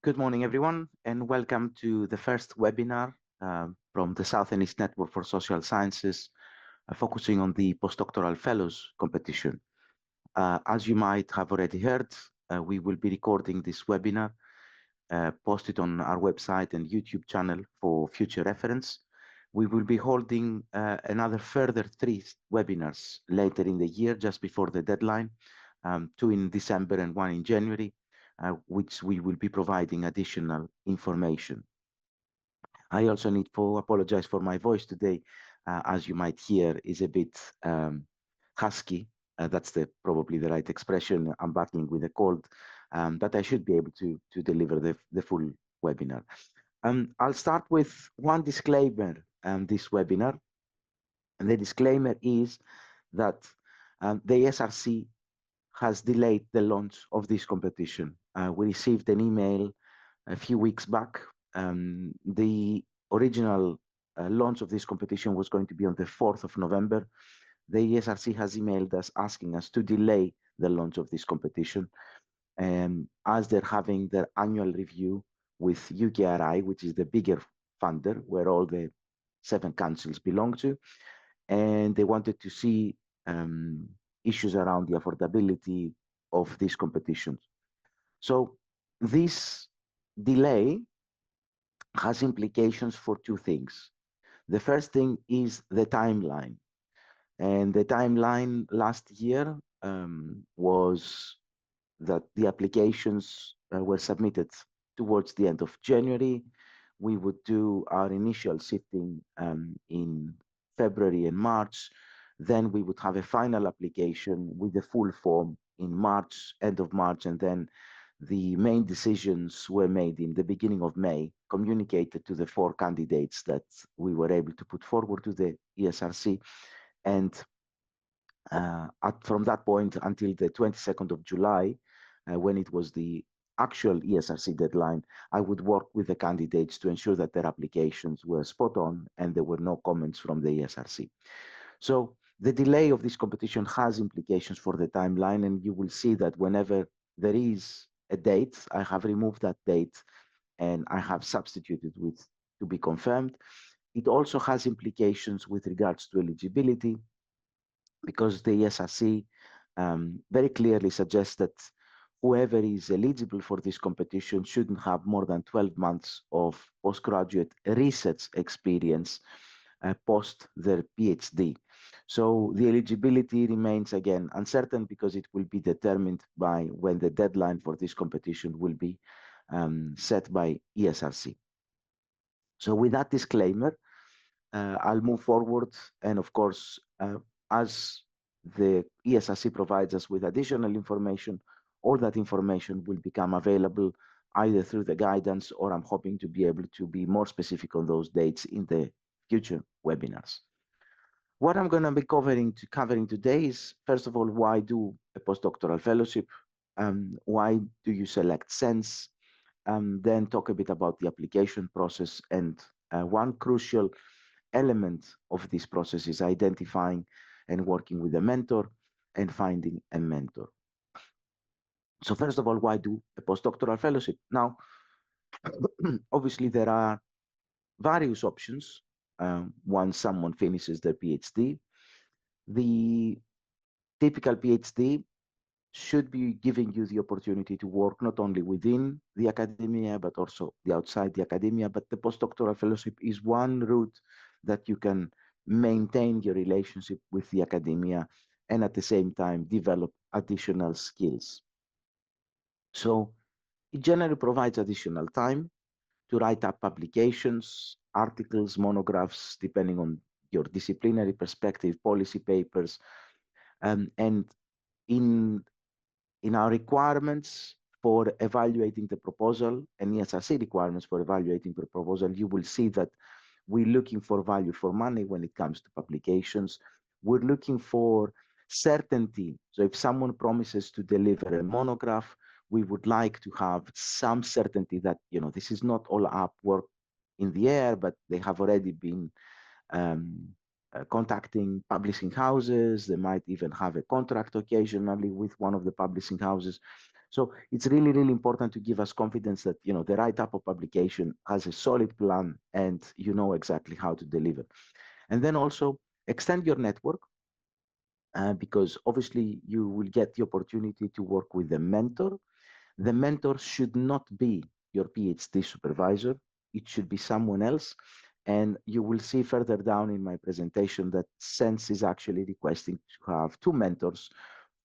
Good morning, everyone, and welcome to the first webinar from the South and East Network for Social Sciences, focusing on the Postdoctoral Fellows competition. As you might have already heard, we will be recording this webinar, posted on our website and YouTube channel for future reference. We will be holding another further 3 webinars later in the year, just before the deadline, 2 in December and 1 in January, which we will be providing additional information. I also need to apologize for my voice today, as you might hear, is a bit husky. That's probably the right expression. I'm battling with a cold, but I should be able to deliver the full webinar. I'll start with one disclaimer this webinar. And the disclaimer is that the SRC has delayed the launch of this competition. We received an email a few weeks back. The original launch of this competition was going to be on the 4th of November. The ESRC has emailed us asking us to delay the launch of this competition, as they're having their annual review with UKRI, which is the bigger funder where all the 7 councils belong to, and they wanted to see issues around the affordability of these competitions. So this delay has implications for 2 things. The first thing is the timeline. And the timeline last year was that the applications were submitted towards the end of January. We would do our initial sifting in February and March. Then we would have a final application with the full form in March, end of March, and then the main decisions were made in the beginning of May, communicated to the 4 candidates that we were able to put forward to the ESRC. And from that point until the 22nd of July, when it was the actual ESRC deadline, I would work with the candidates to ensure that their applications were spot on and there were no comments from the ESRC. So the delay of this competition has implications for the timeline, and you will see that whenever there is a date, I have removed that date and I have substituted with to be confirmed. It also has implications with regards to eligibility, because the ESRC very clearly suggests that whoever is eligible for this competition shouldn't have more than 12 months of postgraduate research experience post their PhD. So the eligibility remains again uncertain, because it will be determined by when the deadline for this competition will be set by ESRC. So with that disclaimer, I'll move forward. And of course, as the ESRC provides us with additional information, all that information will become available either through the guidance, or I'm hoping to be able to be more specific on those dates in the future webinars. What I'm going to be covering today is, first of all, why do a postdoctoral fellowship? Why do you select SENSS? Then talk a bit about the application process. And one crucial element of this process is identifying and working with a mentor and finding a mentor. So first of all, why do a postdoctoral fellowship? Now, obviously, there are various options once someone finishes their PhD. The typical PhD should be giving you the opportunity to work not only within the academia, but also the outside the academia. But the postdoctoral fellowship is one route that you can maintain your relationship with the academia and at the same time develop additional skills. So it generally provides additional time to write up publications, articles, monographs, depending on your disciplinary perspective, policy papers. And in our requirements for evaluating the proposal and ESRC requirements for evaluating the proposal, you will see that we're looking for value for money when it comes to publications. We're looking for certainty. So if someone promises to deliver a monograph, we would like to have some certainty that, you know, this is not all up work in the air, but they have already been contacting publishing houses. They might even have a contract occasionally with one of the publishing houses. So it's really, really important to give us confidence that, the right type of publication has a solid plan and you know exactly how to deliver. And then also extend your network, because obviously you will get the opportunity to work with a mentor. The mentor should not be your PhD supervisor. It should be someone else. And you will see further down in my presentation that SENSS is actually requesting to have two mentors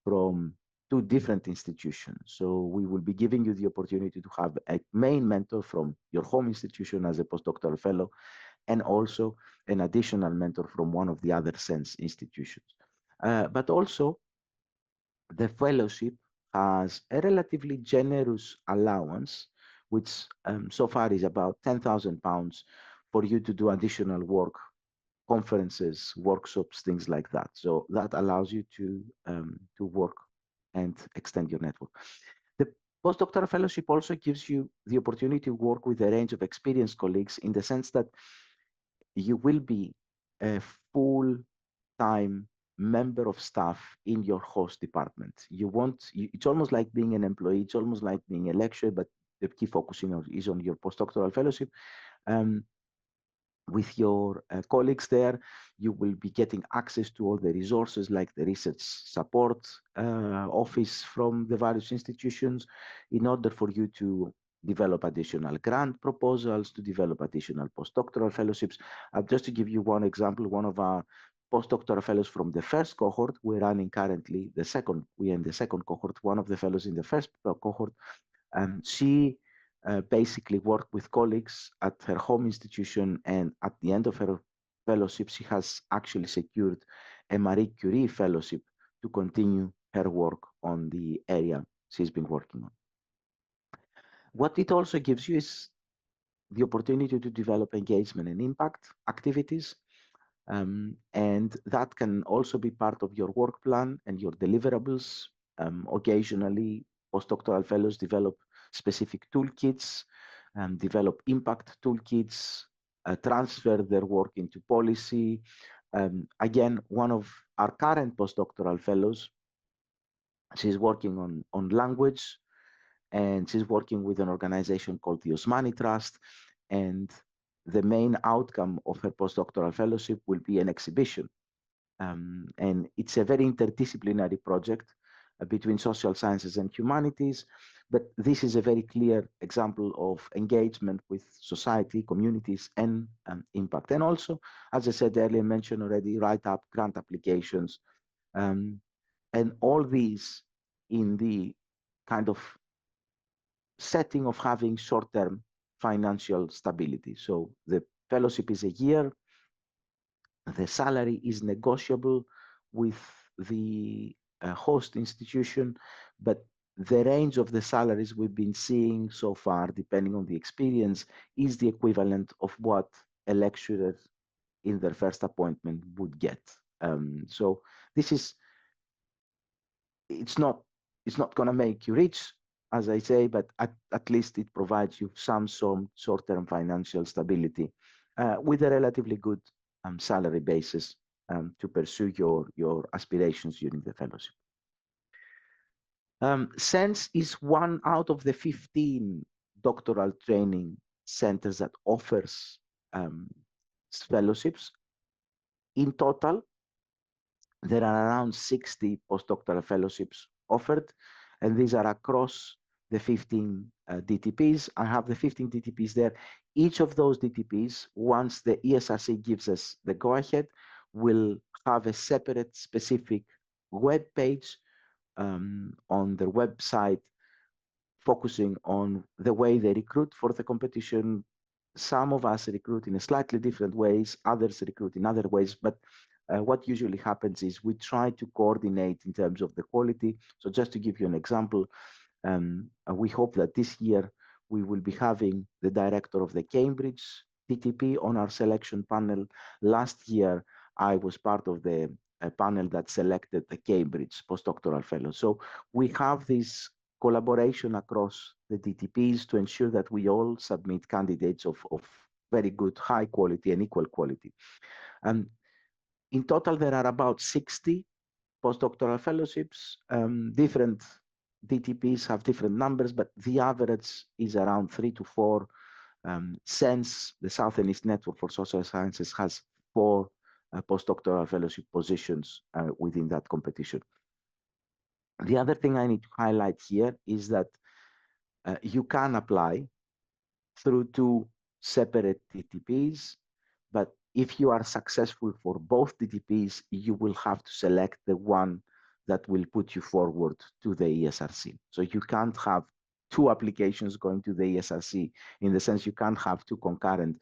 from two different institutions. So we will be giving you the opportunity to have a main mentor from your home institution as a postdoctoral fellow, and also an additional mentor from one of the other SENSS institutions. But also, the fellowship has a relatively generous allowance, which so far is about £10,000 for you to do additional work, conferences, workshops, things like that. So that allows you to work and extend your network. The postdoctoral fellowship also gives you the opportunity to work with a range of experienced colleagues, in the sense that you will be a full-time member of staff in your host department. It's almost like being an employee, it's almost like being a lecturer, but the key focusing is on your postdoctoral fellowship. With your colleagues there, you will be getting access to all the resources like the research support office from the various institutions, in order for you to develop additional grant proposals, to develop additional postdoctoral fellowships. Just to give you one example, one of our postdoctoral fellows from the first cohort, we're running currently we're in the second cohort. One of the fellows in the first cohort, she basically worked with colleagues at her home institution, and at the end of her fellowship, she has actually secured a Marie Curie fellowship to continue her work on the area she's been working on. What it also gives you is the opportunity to develop engagement and impact activities. And that can also be part of your work plan and your deliverables. Occasionally, postdoctoral fellows develop specific toolkits, develop impact toolkits, transfer their work into policy. Again, one of our current postdoctoral fellows, she's working on language, and she's working with an organization called the Osmani Trust. And the main outcome of her postdoctoral fellowship will be an exhibition. And it's a very interdisciplinary project between social sciences and humanities. But this is a very clear example of engagement with society, communities, and impact. And also, as I said earlier, mentioned already, write up grant applications, and all these in the kind of setting of having short-term financial stability. So the fellowship is a year. The salary is negotiable with the host institution, but the range of the salaries we've been seeing so far, depending on the experience, is the equivalent of what a lecturer in their first appointment would get. So this is, it's not going to make you rich, as I say, but at least it provides you some short-term financial stability with a relatively good salary basis to pursue your aspirations during the fellowship. SENSS is one out of the 15 doctoral training centers that offers fellowships. In total, there are around 60 postdoctoral fellowships offered, and these are across the 15 DTPs. I have the 15 DTPs there. Each of those DTPs, once the ESRC gives us the go-ahead, will have a separate specific web page on their website, focusing on the way they recruit for the competition. Some of us recruit in a slightly different ways, others recruit in other ways, but what usually happens is we try to coordinate in terms of the quality. So just to give you an example, we hope that this year we will be having the director of the Cambridge TTP on our selection panel. Last year, I was part of the panel that selected the Cambridge postdoctoral fellow. So we have this collaboration across the DTPs to ensure that we all submit candidates of very good, high quality and equal quality. In total, there are about 60 postdoctoral fellowships, different DTPs have different numbers, but the average is around 3 to 4. SENSS, the South and East Network for Social Sciences, has 4 postdoctoral fellowship positions within that competition. The other thing I need to highlight here is that you can apply through 2 separate DTPs, but if you are successful for both DTPs, you will have to select the one that will put you forward to the ESRC. So you can't have 2 applications going to the ESRC. In the sense, you can't have 2 concurrent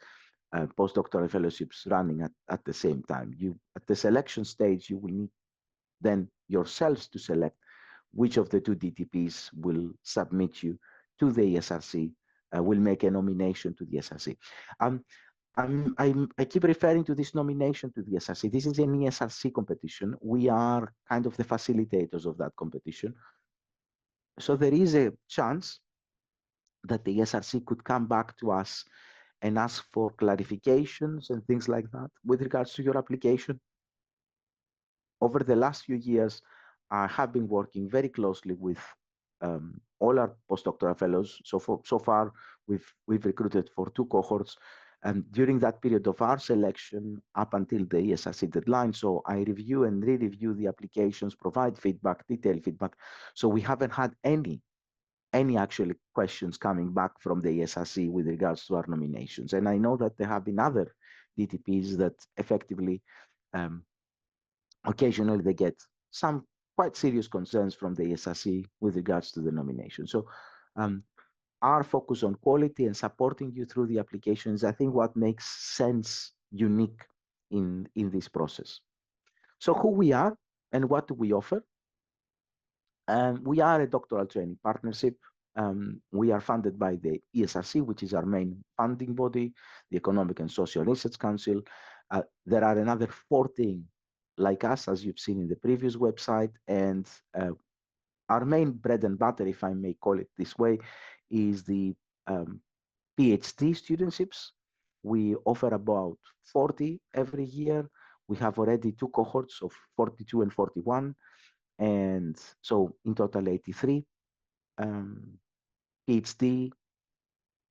postdoctoral fellowships running at the same time. At the selection stage, you will need then yourselves to select which of the 2 DTPs will submit you to the ESRC, will make a nomination to the ESRC. I keep referring to this nomination to the ESRC. This is an ESRC competition. We are kind of the facilitators of that competition. So there is a chance that the ESRC could come back to us and ask for clarifications and things like that with regards to your application. Over the last few years, I have been working very closely with all our postdoctoral fellows. So far, we've recruited for 2 cohorts. And during that period of our selection, up until the ESRC deadline, so I review and re-review the applications, provide feedback, detailed feedback. So we haven't had any actually questions coming back from the ESRC with regards to our nominations. And I know that there have been other DTPs that effectively, occasionally they get some quite serious concerns from the ESRC with regards to the nomination. So our focus on quality and supporting you through the applications, I think what makes SENSS unique in this process. So who we are and what do we offer? We are a doctoral training partnership. We are funded by the ESRC, which is our main funding body, the Economic and Social Research Council. There are another 14 like us, as you've seen in the previous website, and our main bread and butter, if I may call it this way, is the PhD studentships. We offer about 40 every year. We have already 2 cohorts of 42 and 41, and so in total 83 PhD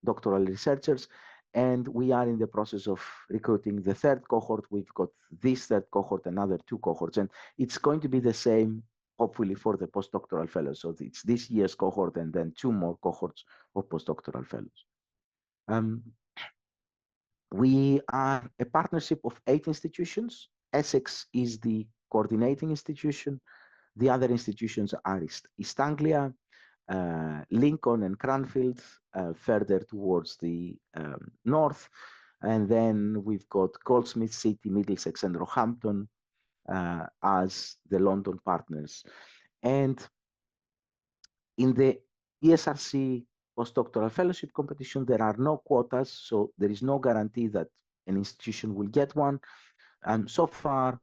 doctoral researchers. And we are in the process of recruiting the 3rd cohort. We've got this 3rd cohort, another 2 cohorts, and it's going to be the same, hopefully, for the postdoctoral fellows. So it's this year's cohort and then 2 more cohorts of postdoctoral fellows. We are a partnership of 8 institutions. Essex is the coordinating institution. The other institutions are East Anglia, Lincoln and Cranfield, further towards the north. And then we've got Goldsmith City, Middlesex, and Roehampton as the London partners. And in the ESRC postdoctoral fellowship competition, there are no quotas, so there is no guarantee that an institution will get one. So far,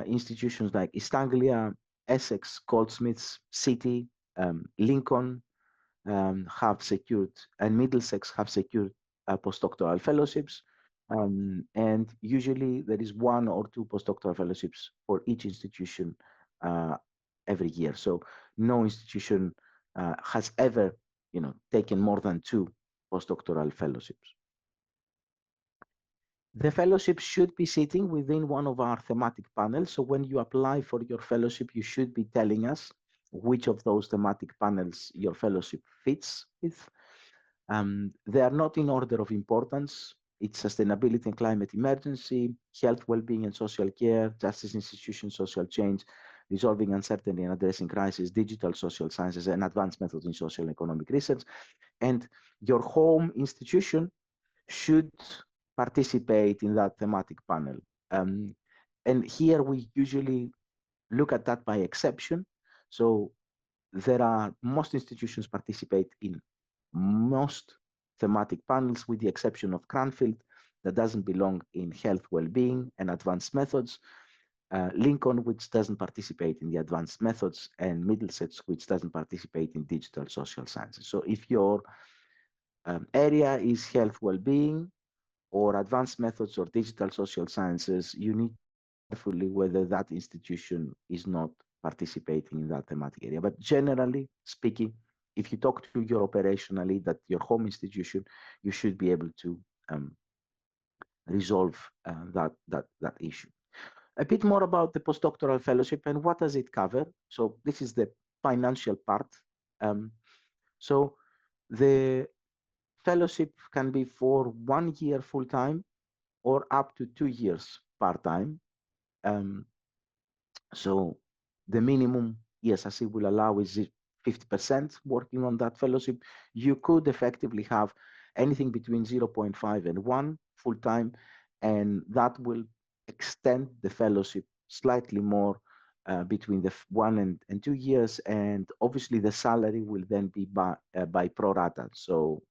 institutions like East Anglia, Essex, Goldsmiths, City, Lincoln have secured, and Middlesex have secured postdoctoral fellowships. And usually there is 1 or 2 postdoctoral fellowships for each institution every year. So no institution has ever, taken more than 2 postdoctoral fellowships. The fellowship should be sitting within one of our thematic panels. So when you apply for your fellowship, you should be telling us which of those thematic panels your fellowship fits with. They are not in order of importance. It's sustainability and climate emergency, health, well-being and social care, justice institutions, social change, resolving uncertainty and addressing crisis, digital social sciences, and advanced methods in social and economic research. And your home institution should participate in that thematic panel. And here we usually look at that by exception. So most institutions participate in most thematic panels, with the exception of Cranfield, that doesn't belong in health, well-being, and advanced methods. Lincoln, which doesn't participate in the advanced methods, and Middlesex, which doesn't participate in digital social sciences. So if your area is health, well-being, or advanced methods or digital social sciences, you need to carefully whether that institution is not participating in that thematic area. But generally speaking, if you talk to your operational lead at your home institution, you should be able to resolve that issue. A bit more about the postdoctoral fellowship and what does it cover. So this is the financial part. So the fellowship can be for 1 year full-time or up to 2 years part-time. So the minimum ESRC will allow is 50% working on that fellowship. You could effectively have anything between 0.5 and 1 full-time, and that will extend the fellowship slightly more between the 1 and 2 years, and obviously the salary will then be by pro rata. So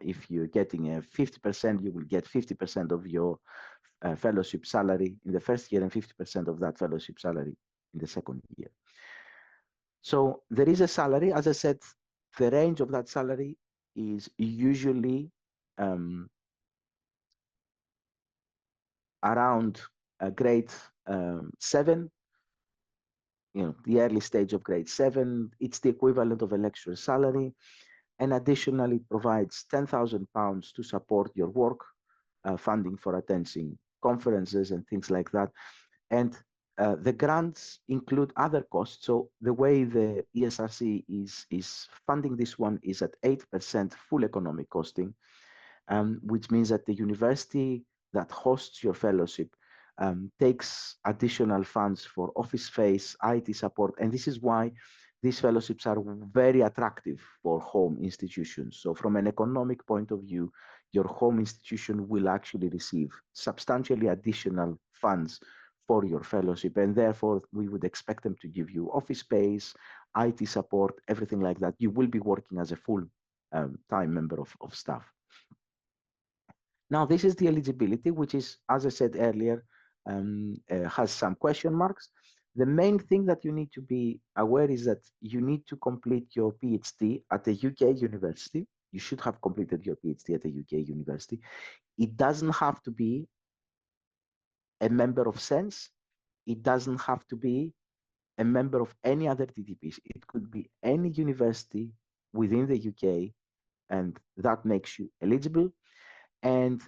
if you're getting a 50%, you will get 50% of your fellowship salary in the first year and 50% of that fellowship salary in the second year. So there is a salary. As I said, the range of that salary is usually around grade 7, the early stage of grade 7. It's the equivalent of a lecturer salary, and additionally provides £10,000 to support your work, funding for attending conferences and things like that. And the grants include other costs. So the way the ESRC is funding this one is at 8% full economic costing, which means that the university that hosts your fellowship takes additional funds for office space, IT support, and this is why these fellowships are very attractive for home institutions. So from an economic point of view, your home institution will actually receive substantially additional funds for your fellowship, and therefore we would expect them to give you office space, IT support, everything like that. You will be working as a full-time member of staff. Now, this is the eligibility, which is, as I said earlier, has some question marks. The main thing that you need to be aware is that you need to complete your PhD at a UK university. You should have completed your PhD at a UK university. It doesn't have to be a member of SENSS. It doesn't have to be a member of any other TTPs. It could be any university within the UK, and that makes you eligible. And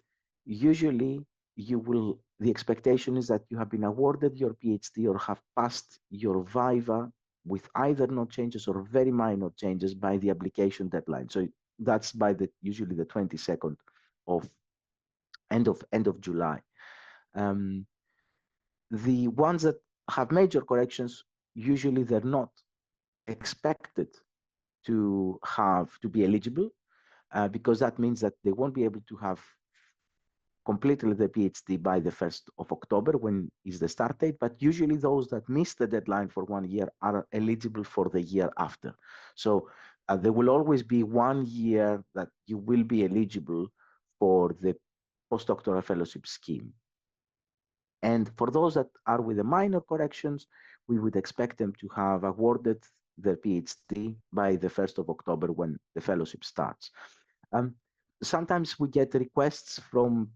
usually the expectation is that you have been awarded your PhD or have passed your viva with either no changes or very minor changes by the application deadline. So that's by usually the 22nd of end of July. The ones that have major corrections, usually they're not expected to be eligible, because that means that they won't be able to have completed the PhD by the 1st of October, when is the start date. But usually those that miss the deadline for 1 year are eligible for the year after. So there will always be 1 year that you will be eligible for the postdoctoral fellowship scheme. And for those that are with the minor corrections, we would expect them to have awarded their PhD by the 1st of October when the fellowship starts. Sometimes we get requests from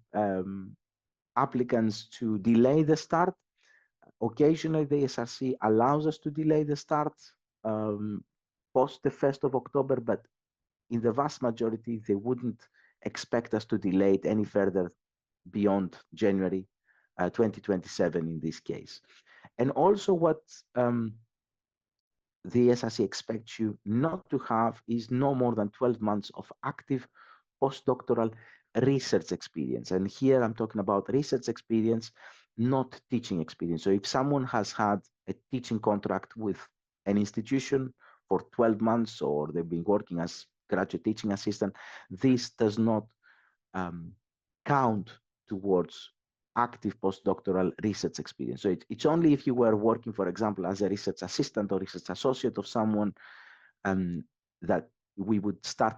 applicants to delay the start. Occasionally, the SRC allows us to delay the start post the 1st of October, but in the vast majority, they wouldn't expect us to delay it any further beyond January 2027 in this case. And also what the SRC expects you not to have is no more than 12 months of active postdoctoral research experience. And here I'm talking about research experience, not teaching experience. So if someone has had a teaching contract with an institution for 12 months, or they've been working as graduate teaching assistant, this does not count towards active postdoctoral research experience. So it's only if you were working, for example, as a research assistant or research associate of someone, that we would start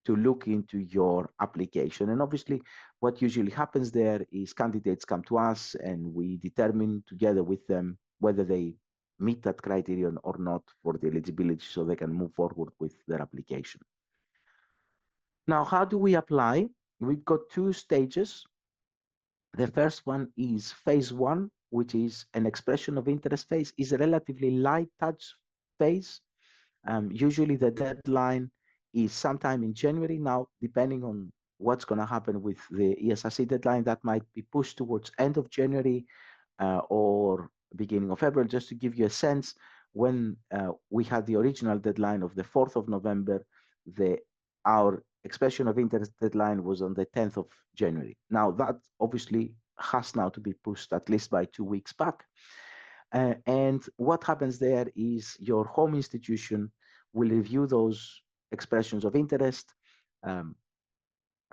to look into your application. And obviously, what usually happens there is candidates come to us and we determine together with them whether they meet that criterion or not for the eligibility, so they can move forward with their application. Now, how do we apply? We've got 2 stages. The first one is phase 1, which is an expression of interest phase, is a relatively light touch phase. Usually the deadline is sometime in January. Now, depending on what's going to happen with the ESRC deadline, that might be pushed towards end of January or beginning of February. Just to give you a sense, when we had the original deadline of the 4th of November, our expression of interest deadline was on the 10th of January. Now, that obviously has now to be pushed at least by 2 weeks back. And what happens there is your home institution will review those expressions of interest.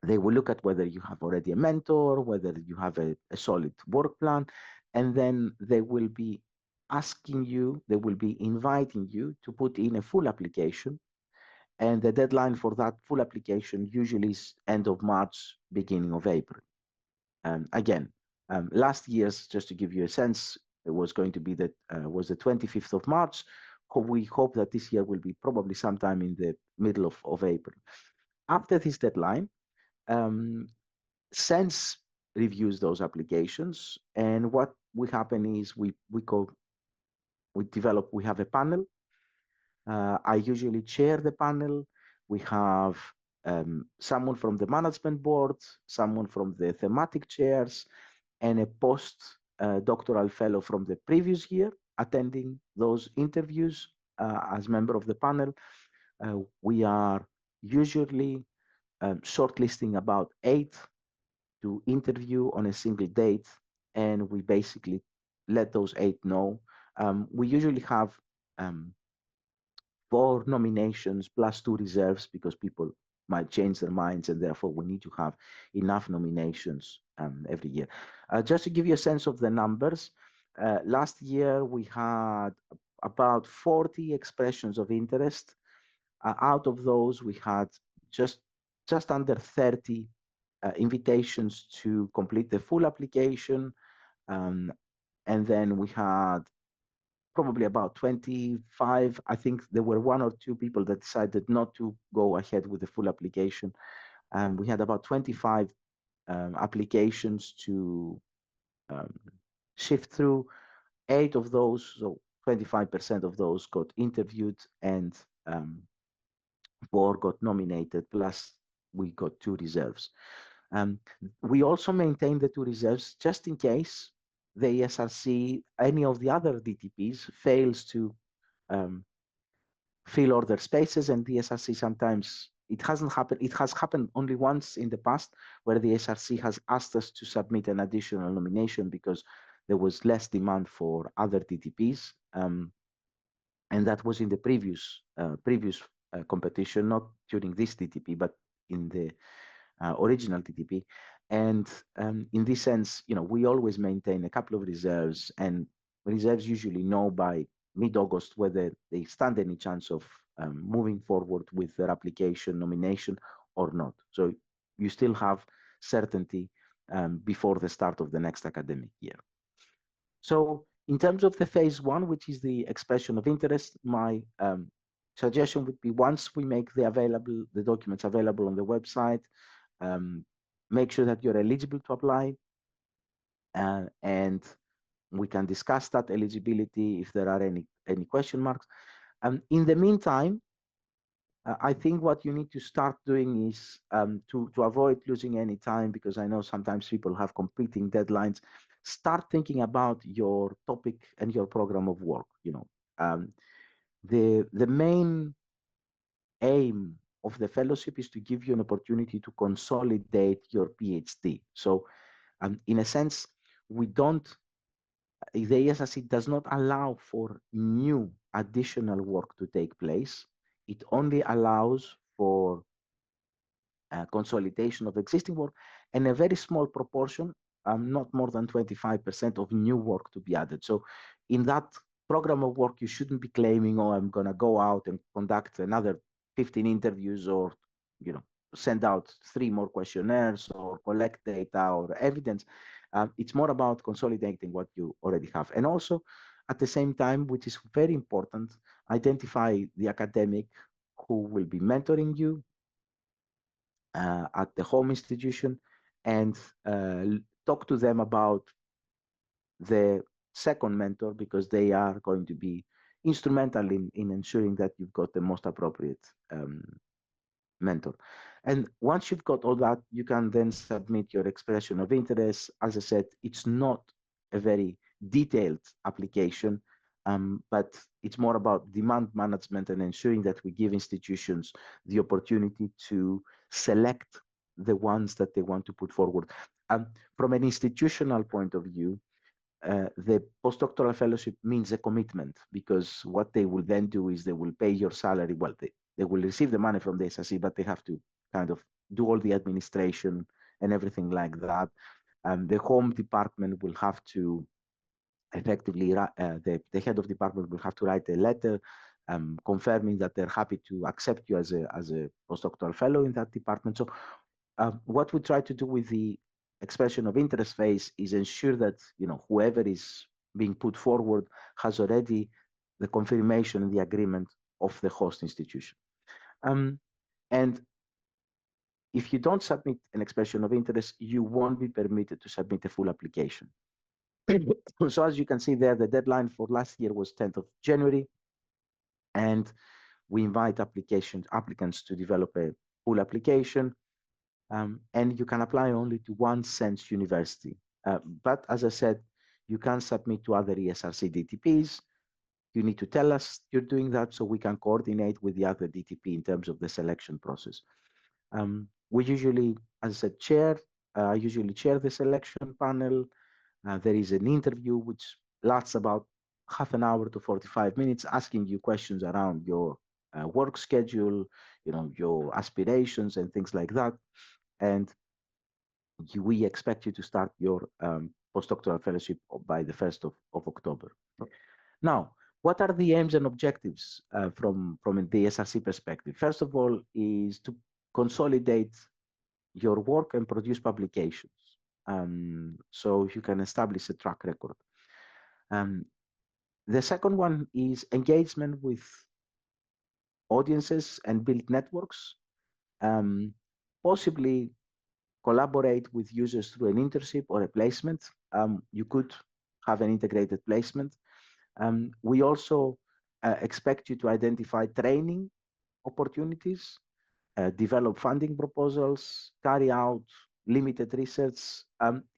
They will look at whether you have already a mentor, whether you have a solid work plan, and then they will be asking you, they will be inviting you to put in a full application. And the deadline for that full application usually is end of March, beginning of April. Again, last year's, just to give you a sense, it was going to be was the 25th of March. We hope that this year will be probably sometime in the middle of April. After this deadline, SENSS reviews those applications, and what will happen is we have a panel. I usually chair the panel. We have someone from the management board, someone from the thematic chairs, and a postdoctoral fellow from the previous year attending those interviews as member of the panel. We are usually shortlisting about 8 to interview on a single date, and we basically let those 8 know. We usually have 4 nominations plus 2 reserves because people might change their minds, and therefore we need to have enough nominations every year. Just to give you a sense of the numbers, last year we had about 40 expressions of interest. Out of those, we had just under 30 invitations to complete the full application. And then we had probably about 25. I think there were 1 or 2 people that decided not to go ahead with the full application. We had about 25 applications to shift through. 8 of those, so 25% of those, got interviewed, and 4 got nominated, plus we got 2 reserves. We also maintain the 2 reserves just in case the ESRC, any of the other DTPs, fails to fill all their spaces, and the ESRC sometimes, it hasn't happened, it has happened only once in the past, where the ESRC has asked us to submit an additional nomination because there was less demand for other DTPs. And that was in the previous competition, not during this DTP, but in the original DTP. And in this sense, we always maintain a couple of reserves, and reserves usually know by mid-August whether they stand any chance of moving forward with their application nomination or not. So you still have certainty before the start of the next academic year. So in terms of the phase 1, which is the expression of interest, my suggestion would be, once we make the documents available on the website, make sure that you're eligible to apply, and we can discuss that eligibility if there are any question marks. In the meantime, I think what you need to start doing is to avoid losing any time, because I know sometimes people have competing deadlines. Start thinking about your topic and your program of work. The main aim of the fellowship is to give you an opportunity to consolidate your PhD. So in a sense, the ESRC does not allow for new additional work to take place. It only allows for consolidation of existing work, and a very small proportion, not more than 25% of new work to be added. So in that program of work, you shouldn't be claiming, oh, I'm going to go out and conduct another 15 interviews, or send out 3 more questionnaires, or collect data or evidence. It's more about consolidating what you already have. And also, at the same time, which is very important, identify the academic who will be mentoring you at the home institution, and talk to them about the second mentor, because they are going to be instrumental in ensuring that you've got the most appropriate mentor. And once you've got all that, you can then submit your expression of interest. As I said, it's not a very detailed application, but it's more about demand management and ensuring that we give institutions the opportunity to select the ones that they want to put forward. From an institutional point of view, the postdoctoral fellowship means a commitment, because what they will then do is they will pay your salary. Well, they will receive the money from the SRC, but they have to kind of do all the administration and everything like that. The home department will have to effectively, the head of department will have to write a letter confirming that they're happy to accept you as a postdoctoral fellow in that department. So what we try to do with the expression of interest phase is ensure that whoever is being put forward has already the confirmation and the agreement of the host institution. And if you don't submit an expression of interest, you won't be permitted to submit a full application. So as you can see there, the deadline for last year was 10th of January, and we invite applicants to develop a full application. And you can apply only to one SENSS university. But as I said, you can submit to other ESRC DTPs. You need to tell us you're doing that so we can coordinate with the other DTP in terms of the selection process. We usually, as I said, I usually chair the selection panel. There is an interview which lasts about half an hour to 45 minutes, asking you questions around your work schedule, your aspirations and things like that. And we expect you to start your postdoctoral fellowship by the 1st of October. Now, what are the aims and objectives from the SRC perspective? First of all, is to consolidate your work and produce publications. So you can establish a track record. The second one is engagement with audiences and build networks, possibly collaborate with users through an internship or a placement. You could have an integrated placement. We also expect you to identify training opportunities, develop funding proposals, carry out limited research.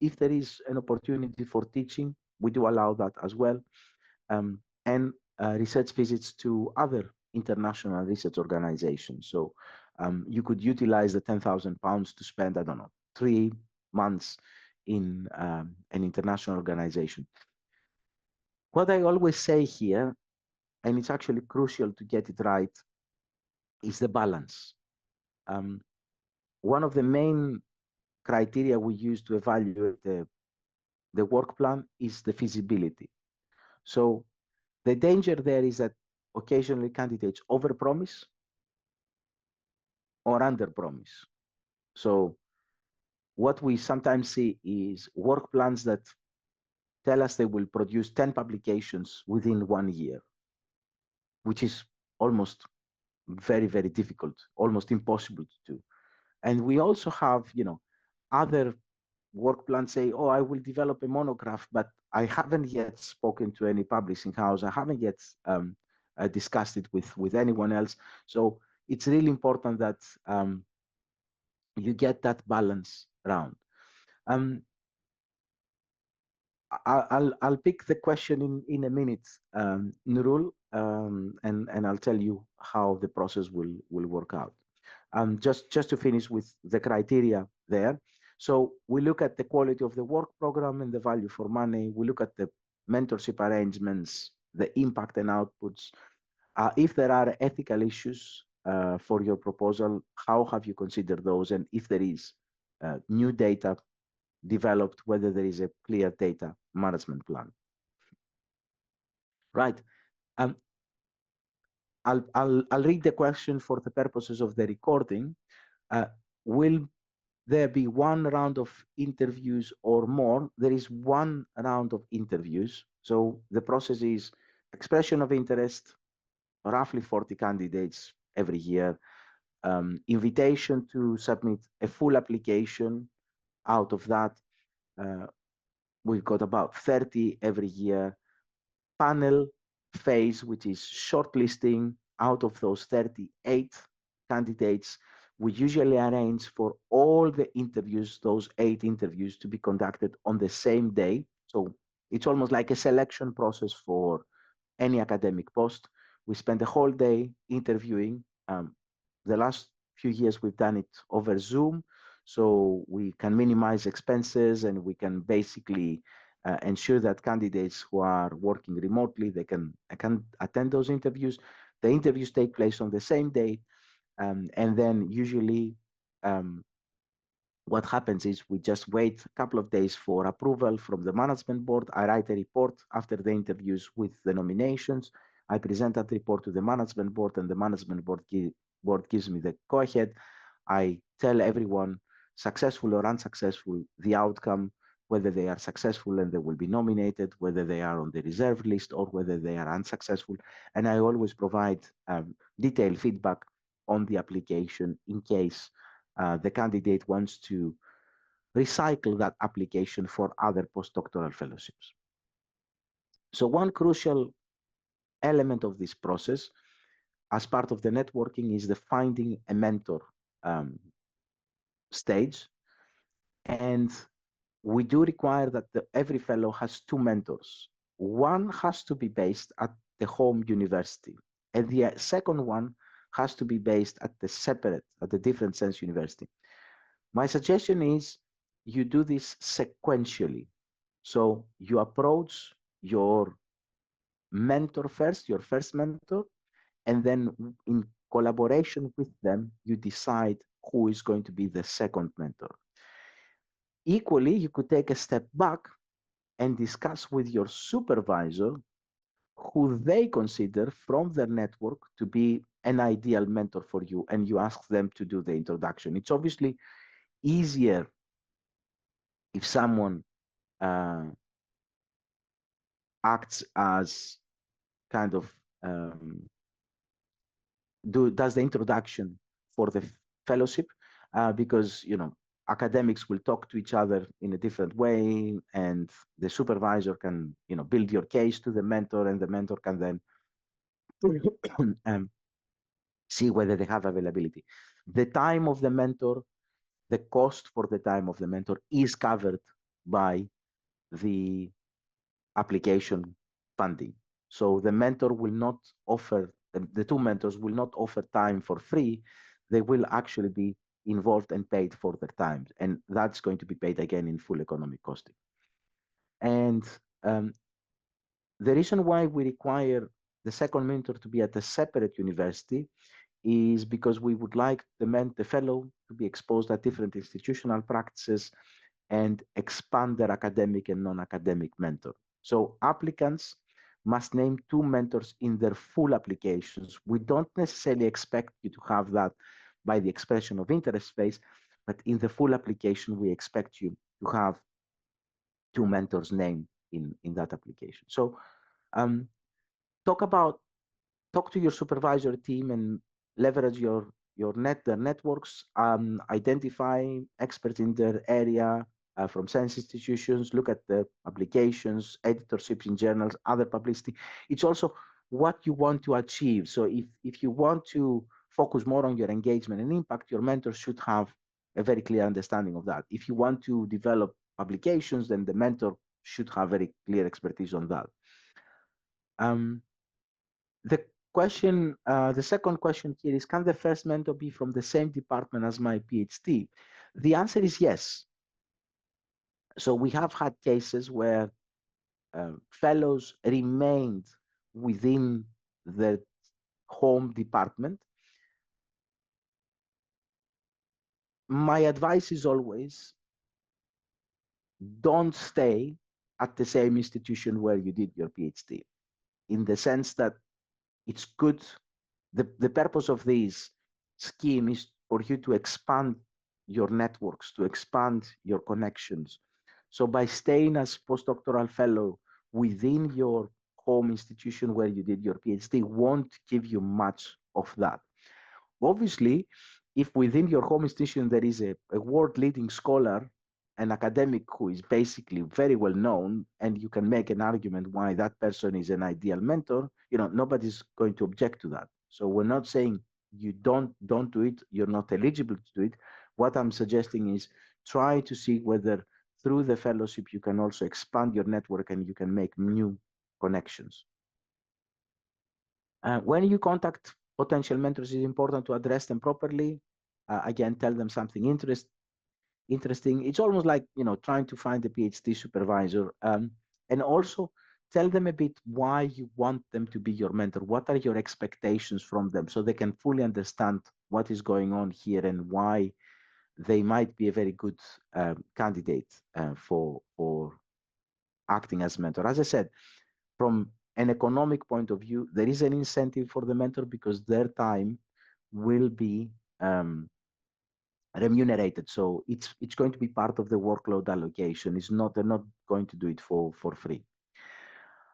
If there is an opportunity for teaching, we do allow that as well. And research visits to other international research organizations. So you could utilize the £10,000 to spend, I don't know, 3 months in an international organization. What I always say here, and it's actually crucial to get it right, is the balance. One of the main criteria we use to evaluate the work plan is the feasibility. So the danger there is that occasionally candidates overpromise or underpromise. So what we sometimes see is work plans that tell us they will produce 10 publications within 1 year, which is almost very, very difficult, almost impossible to do. And we also have, other work plans say, oh, I will develop a monograph, but I haven't yet spoken to any publishing house. I haven't yet discussed it with anyone else. So it's really important that you get that balance round. I'll pick the question in a minute, Nurul, and I'll tell you how the process will work out. Just to finish with the criteria there. So we look at the quality of the work program and the value for money. We look at the mentorship arrangements, the impact and outputs. If there are ethical issues for your proposal, how have you considered those? And if there is new data developed, whether there is a clear data management plan. Right. I'll read the question for the purposes of the recording. Will there be one round of interviews or more? There is one round of interviews. So the process is expression of interest, roughly 40 candidates every year, invitation to submit a full application. Out of that, we've got about 30 every year. Panel phase, which is shortlisting. Out of those 38 candidates, we usually arrange for all the interviews, those 8 interviews, to be conducted on the same day. So it's almost like a selection process for any academic post. We spend the whole day interviewing. The last few years we've done it over Zoom, so we can minimize expenses and we can basically ensure that candidates who are working remotely, they can attend those interviews. The interviews take place on the same day, and then usually um, what happens is we just wait a couple of days for approval from the management board. I write a report after the interviews with the nominations. I present that report to the management board, and the management board gives me the go-ahead. I tell everyone, successful or unsuccessful, the outcome, whether they are successful and they will be nominated, whether they are on the reserve list, or whether they are unsuccessful. And I always provide detailed feedback on the application in case the candidate wants to recycle that application for other postdoctoral fellowships. So one crucial element of this process as part of the networking is the finding a mentor stage. And we do require that every fellow has 2 mentors. One has to be based at the home university, and the second one has to be based at the different SENSS university. My suggestion is you do this sequentially. So you approach your mentor first, your first mentor, and then in collaboration with them, you decide who is going to be the second mentor. Equally, you could take a step back and discuss with your supervisor who they consider from their network to be an ideal mentor for you, and you ask them to do the introduction. It's obviously easier if someone acts as kind of does the introduction for the fellowship, because academics will talk to each other in a different way, and the supervisor can build your case to the mentor, and the mentor can then see whether they have availability. The time of the mentor, the cost for the time of the mentor is covered by the application funding. So the mentor will not offer, the 2 mentors will not offer time for free. They will actually be involved and paid for their time. And that's going to be paid again in full economic costing. And the reason why we require the second mentor to be at a separate university is because we would like the fellow to be exposed at different institutional practices and expand their academic and non-academic mentor. So applicants must name 2 mentors in their full applications. We don't necessarily expect you to have that by the expression of interest phase, but in the full application, we expect you to have 2 mentors named in that application. So talk to your supervisor team and leverage their networks, identify experts in their area from science institutions, look at the publications, editorships in journals, other publicity. It's also what you want to achieve. So if you want to focus more on your engagement and impact, your mentors should have a very clear understanding of that. If you want to develop publications, then the mentor should have very clear expertise on that. The second question here is, can the first mentor be from the same department as my PhD? The answer is yes. So we have had cases where fellows remained within the home department. My advice is always, don't stay at the same institution where you did your PhD, in the sense that it's good. The purpose of this scheme is for you to expand your networks, to expand your connections. So by staying as postdoctoral fellow within your home institution where you did your PhD won't give you much of that. Obviously, if within your home institution there is a world leading scholar an academic who is basically very well known, and you can make an argument why that person is an ideal mentor, nobody's going to object to that. So we're not saying you don't do it, you're not eligible to do it. What I'm suggesting is try to see whether through the fellowship you can also expand your network and you can make new connections. When you contact potential mentors, it's important to address them properly. Again, tell them something interesting. It's almost like trying to find a PhD supervisor, and also tell them a bit why you want them to be your mentor. What are your expectations from them, so they can fully understand what is going on here and why they might be a very good candidate for acting as mentor. As I said, from an economic point of view, there is an incentive for the mentor because their time will be remunerated. So it's going to be part of the workload allocation. They're not going to do it for free.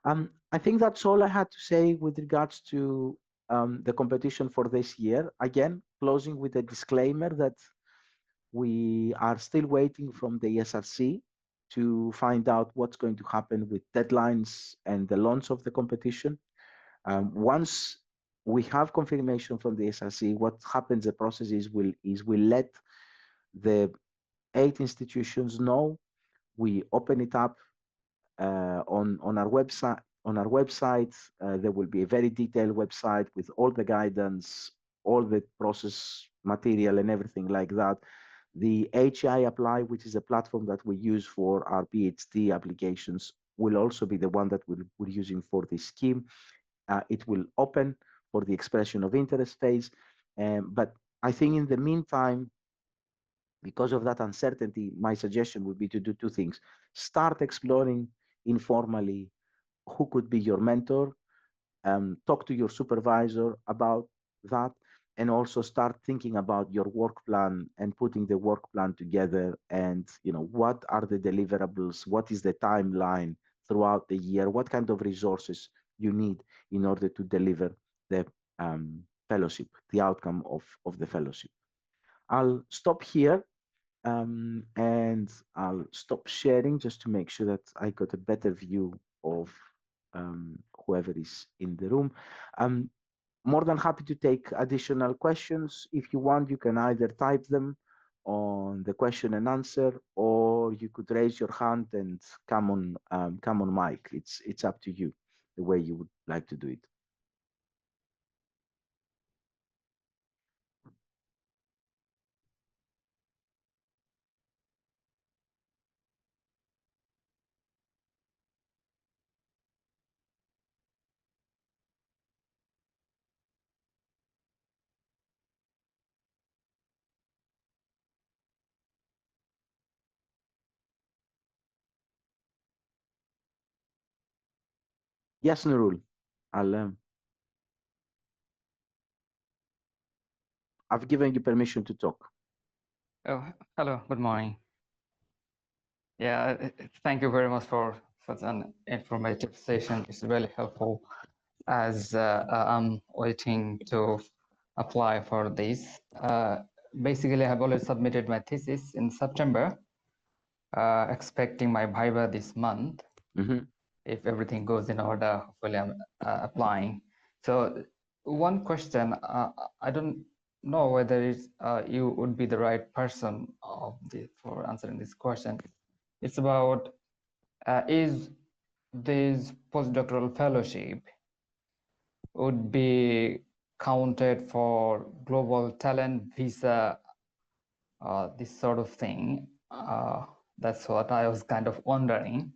I think that's all I had to say with regards to the competition for this year. Again, closing with a disclaimer that we are still waiting from the ESRC to find out what's going to happen with deadlines and the launch of the competition. Once we have confirmation from the ESRC, what happens, the process is we'll let the 8 institutions know. We open it up on our website. There will be a very detailed website with all the guidance, all the process material and everything like that. The HI Apply, which is a platform that we use for our PhD applications, will also be the one that we're using for this scheme. It will open for the expression of interest phase. But I think in the meantime, because of that uncertainty, my suggestion would be to do 2 things. Start exploring informally who could be your mentor, talk to your supervisor about that, and also start thinking about your work plan and putting the work plan together, and what are the deliverables, what is the timeline throughout the year, what kind of resources you need in order to deliver the fellowship, the outcome of the fellowship. I'll stop here, and I'll stop sharing just to make sure that I got a better view of whoever is in the room. I'm more than happy to take additional questions. If you want, you can either type them on the question and answer, or you could raise your hand and come on mic. It's up to you, the way you would like to do it. Yes, Nurul. I've given you permission to talk. Oh, hello, good morning. Yeah, thank you very much for such an informative session. It's really helpful as I'm waiting to apply for this. Basically, I have already submitted my thesis in September, expecting my viva this month. Mm-hmm. If everything goes in order, hopefully I'm applying. So one question, I don't know whether it's, you would be the right person for answering this question. It's about, is this postdoctoral fellowship would be counted for global talent visa, this sort of thing? That's what I was kind of wondering.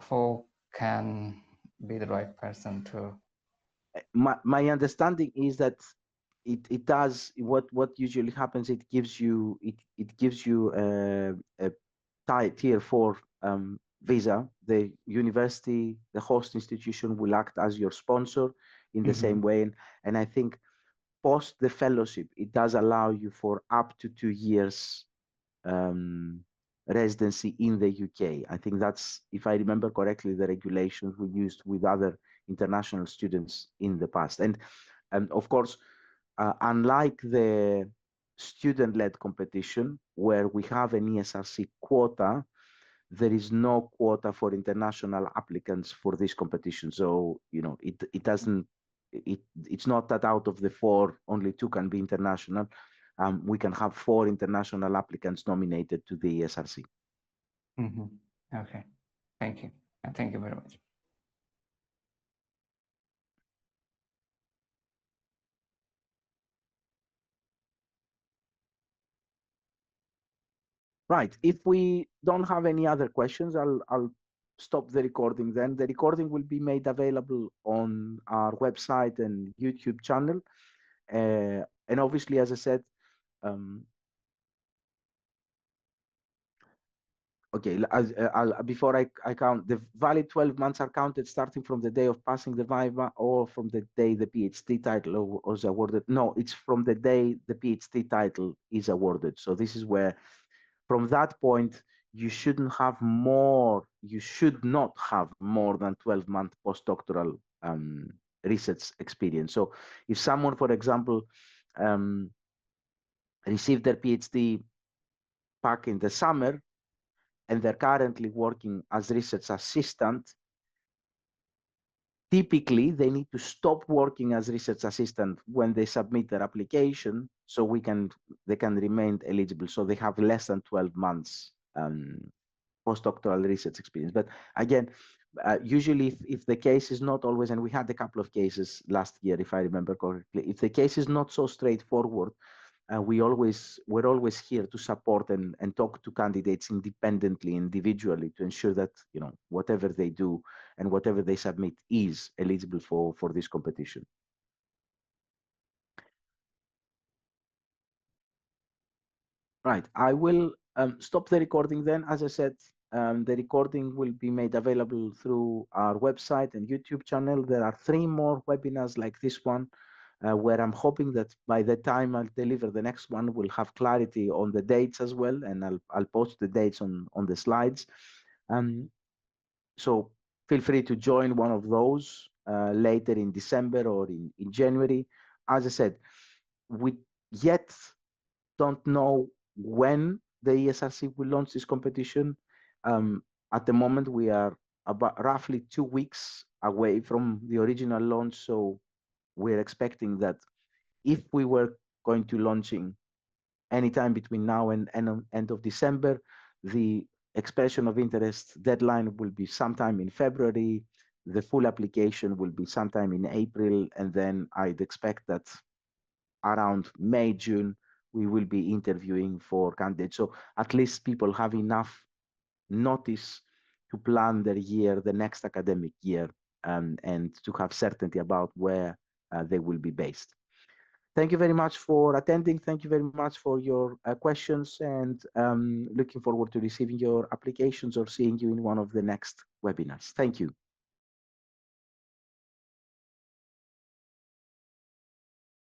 Who can be the right person to? My understanding is that it does what usually happens. It gives you a tier 4 visa. The university, the host institution, will act as your sponsor in the same way, and I think post the fellowship, it does allow you for up to 2 years residency in the UK. I think that's, if I remember correctly, the regulations we used with other international students in the past. And of course, unlike the student-led competition where we have an ESRC quota. There is no quota for international applicants for this competition. So, it doesn't, it's not that out of the 4, only 2 can be international. We can have 4 international applicants nominated to the ESRC. Okay, thank you. And thank you very much. Right. If we don't have any other questions, I'll stop the recording then. The recording will be made available on our website and YouTube channel. And obviously, as I said, okay, before I count, the valid 12 months are counted starting from the day of passing the Viva or from the day the PhD title was awarded. No, it's from the day the PhD title is awarded. So this is where, from that point, you should not have more than 12-month postdoctoral research experience. So if someone, for example, received their PhD back in the summer, and they're currently working as research assistant, typically they need to stop working as research assistant when they submit their application, so they can remain eligible. So they have less than 12 months postdoctoral research experience. But again, usually if the case is not always, and we had a couple of cases last year, if I remember correctly, if the case is not so straightforward, we're always here to support and talk to candidates independently, individually, to ensure that whatever they do and whatever they submit is eligible for this competition. Right, I will stop the recording then. As I said, the recording will be made available through our website and YouTube channel. There are 3 more webinars like this one, where I'm hoping that by the time I'll deliver the next one, we'll have clarity on the dates as well, and I'll post the dates on the slides. So feel free to join one of those later in December or in January. As I said, we yet don't know when the ESRC will launch this competition. At the moment, we are about roughly 2 weeks away from the original launch. So we're expecting that if we were going to launching anytime between now and end of December, the expression of interest deadline will be sometime in February. The full application will be sometime in April. And then I'd expect that around May, June, we will be interviewing for candidates. So at least people have enough notice to plan their year, the next academic year, and to have certainty about where they will be based. Thank you very much for attending. Thank you very much for your questions, and looking forward to receiving your applications or seeing you in one of the next webinars. Thank you.